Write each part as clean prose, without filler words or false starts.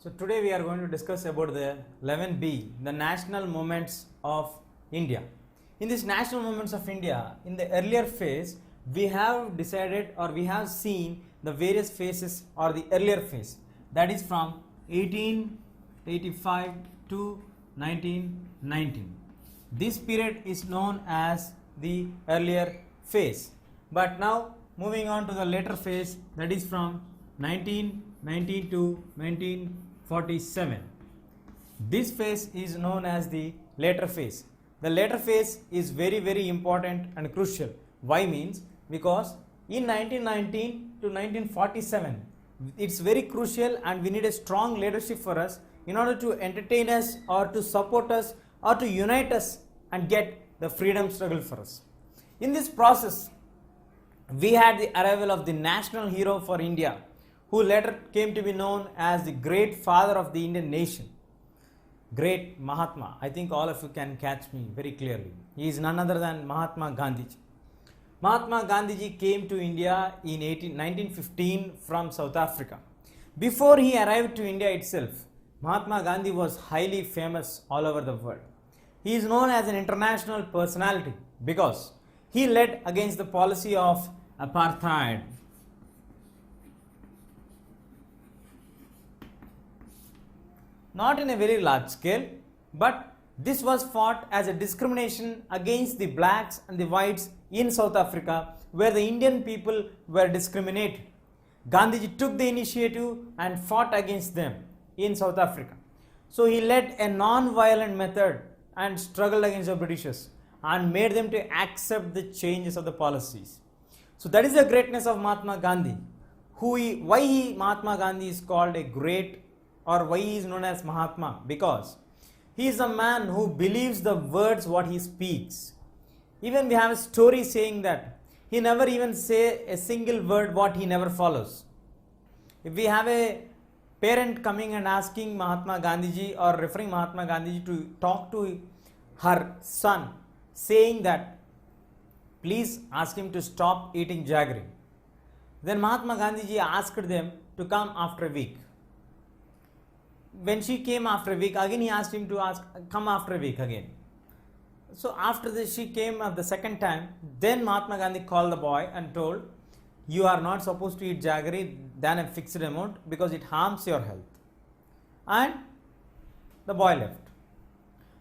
So today we are going to discuss about the 11B, the national movements of India. In this national movements of India, in the earlier phase, we have decided or we have seen the various phases or the earlier phase, that is from 1885 to 1919. This period is known as the earlier phase. But now moving on to the later phase, that is from 1919 to 1947. This phase is known as the later phase. The later phase is very important and crucial. Why means? Because in 1919 to 1947, it's very crucial and we need a strong leadership for us in order to entertain us or to support us or to unite us and get the freedom struggle for us. In this process, we had the arrival of the national hero for India, who later came to be known as the great father of the Indian nation, great Mahatma. I think all of you can catch me very clearly. He is none other than Mahatma Gandhiji. Mahatma Gandhiji came to India in 1915 from South Africa. Before he arrived to India itself, Mahatma Gandhi was highly famous all over the world. He is known as an international personality because he led against the policy of apartheid. Not in a very large scale, but this was fought as a discrimination against the blacks and the whites in South Africa, where the Indian people were discriminated. Gandhiji took the initiative and fought against them in South Africa. So he led a non-violent method and struggled against the Britishers and made them to accept the changes of the policies. So that is the greatness of Mahatma Gandhi. Why Mahatma Gandhi is called a great, or why he is known as Mahatma? Because he is a man who believes the words what he speaks. Even we have a story saying that he never even say a single word what he never follows. If we have a parent coming and asking Mahatma Gandhiji or referring Mahatma Gandhiji to talk to her son, saying that please ask him to stop eating jaggery, then Mahatma Gandhiji asked them to come after a week. When she came after a week, again he asked him to come after a week again. So after this she came the second time, then Mahatma Gandhi called the boy and told, you are not supposed to eat jaggery than a fixed amount because it harms your health. And the boy left.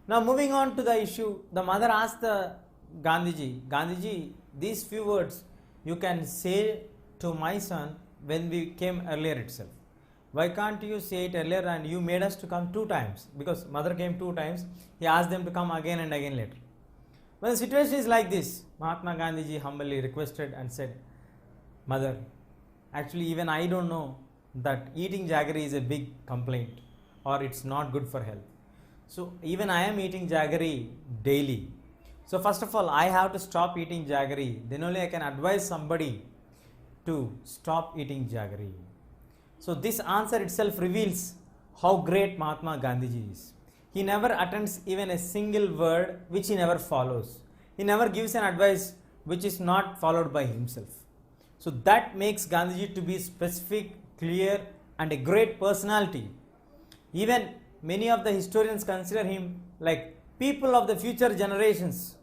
Now moving on to the issue, the mother asked the Gandhiji, these few words you can say to my son when we came earlier itself. Why can't you say it earlier, and you made us to come 2 times? Because mother came 2 times, he asked them to come again and again later. When the situation is like this, Mahatma Gandhiji humbly requested and said, mother, actually even I don't know that eating jaggery is a big complaint or it's not good for health. So even I am eating jaggery daily. So first of all, I have to stop eating jaggery. Then only I can advise somebody to stop eating jaggery. So this answer itself reveals how great Mahatma Gandhiji is. He never attends even a single word which he never follows. He never gives an advice which is not followed by himself. So that makes Gandhiji to be specific, clear and a great personality. Even many of the historians consider him like people of the future generations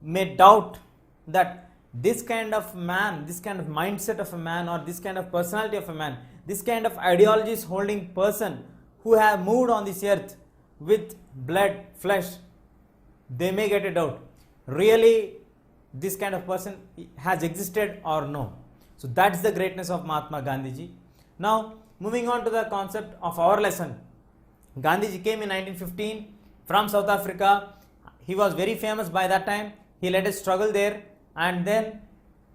may doubt that this kind of man, this kind of mindset of a man, or this kind of personality of a man, this kind of ideologies holding person who have moved on this earth with blood, flesh, they may get a doubt. Really this kind of person has existed or no? So that's the greatness of Mahatma Gandhiji. Now moving on to the concept of our lesson. Gandhiji came in 1915 from South Africa. He was very famous by that time. He led a struggle there, and then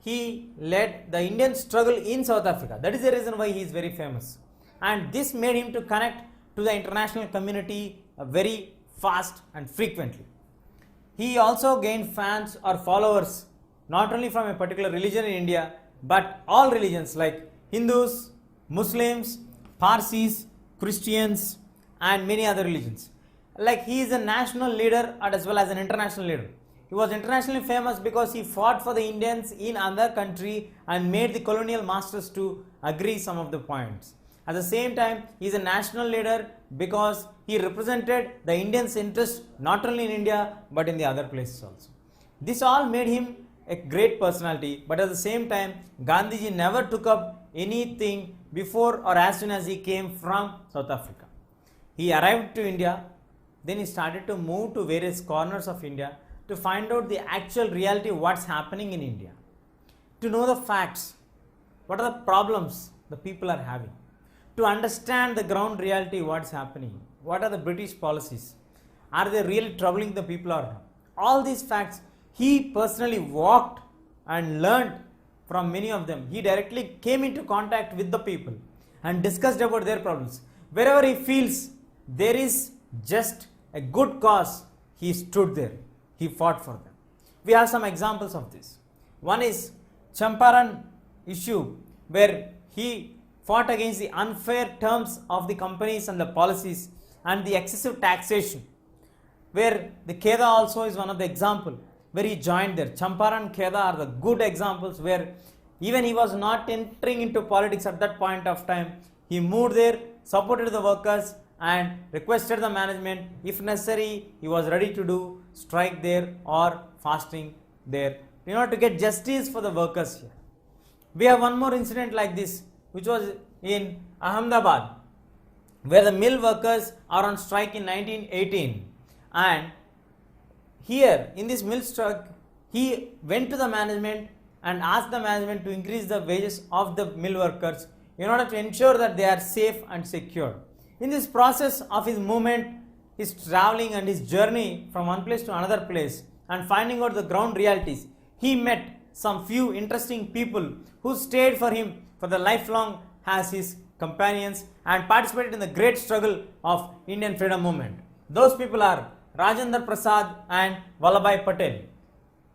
he led the Indian struggle in South Africa. That is the reason why he is very famous. And this made him to connect to the international community very fast and frequently. He also gained fans or followers not only from a particular religion in India, but all religions like Hindus, Muslims, Parsis, Christians and many other religions. Like he is a national leader as well as an international leader. He was internationally famous because he fought for the Indians in another country and made the colonial masters to agree some of the points. At the same time, he is a national leader because he represented the Indians' interest not only in India but in the other places also. This all made him a great personality, but at the same time, Gandhiji never took up anything before or as soon as he came from South Africa. He arrived to India, then he started to move to various corners of India to find out the actual reality of what's happening in India, to know the facts, what are the problems the people are having, to understand the ground reality, what's happening, what are the British policies, are they really troubling the people or not. All these facts he personally walked and learned from many of them. He directly came into contact with the people and discussed about their problems. Wherever he feels there is just a good cause, he stood there. He fought for them. We have some examples of this. One is Champaran issue, where he fought against the unfair terms of the companies and the policies and the excessive taxation, where the Kheda also is one of the example where he joined there. Champaran, Kheda are the good examples where even he was not entering into politics at that point of time. He moved there, supported the workers and requested the management, if necessary, he was ready to do strike there or fasting there in order to get justice for the workers here. We have one more incident like this, which was in Ahmedabad, where the mill workers are on strike in 1918, and here in this mill strike, he went to the management and asked the management to increase the wages of the mill workers in order to ensure that they are safe and secure. In this process of his movement, his traveling and his journey from one place to another place and finding out the ground realities, he met some few interesting people who stayed for him for the lifelong as his companions and participated in the great struggle of Indian freedom movement. Those people are Rajendra Prasad and Vallabhbhai Patel.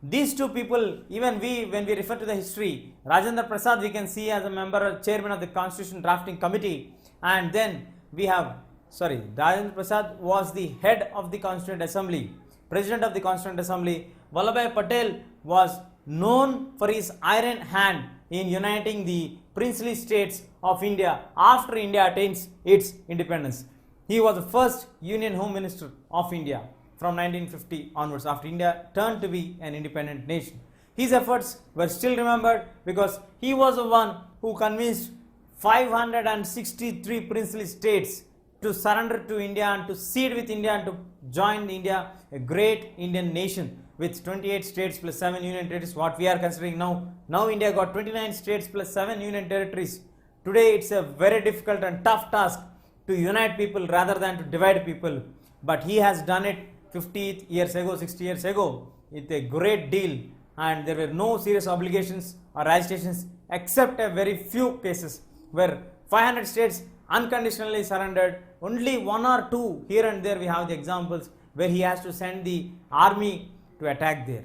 These two people, even when we refer to the history, Rajendra Prasad we can see as a member, chairman of the Constitution Drafting Committee, and then we have, Rajendra Prasad was the head of the Constituent Assembly, president of the Constituent Assembly. Vallabhbhai Patel was known for his iron hand in uniting the princely states of India after India attains its independence. He was the first Union Home Minister of India from 1950 onwards, after India turned to be an independent nation. His efforts were still remembered because he was the one who convinced 563 princely states to surrender to India and to cede with India and to join India, a great Indian nation with 28 states plus 7 union territories, what we are considering now. Now India got 29 states plus 7 union territories. Today it's a very difficult and tough task to unite people rather than to divide people. But he has done it 50 years ago, 60 years ago with a great deal, and there were no serious obligations or agitations except a very few cases where 500 states unconditionally surrendered. Only one or two here and there we have the examples where he has to send the army to attack there.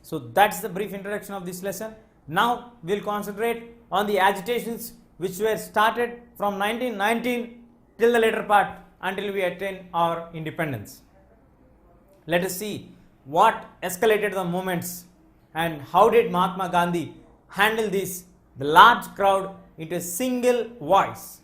So that's the brief introduction of this lesson. Now we'll concentrate on the agitations which were started from 1919 till the later part until we attain our independence. Let us see what escalated the movements and how did Mahatma Gandhi handle this, the large crowd, into a single voice.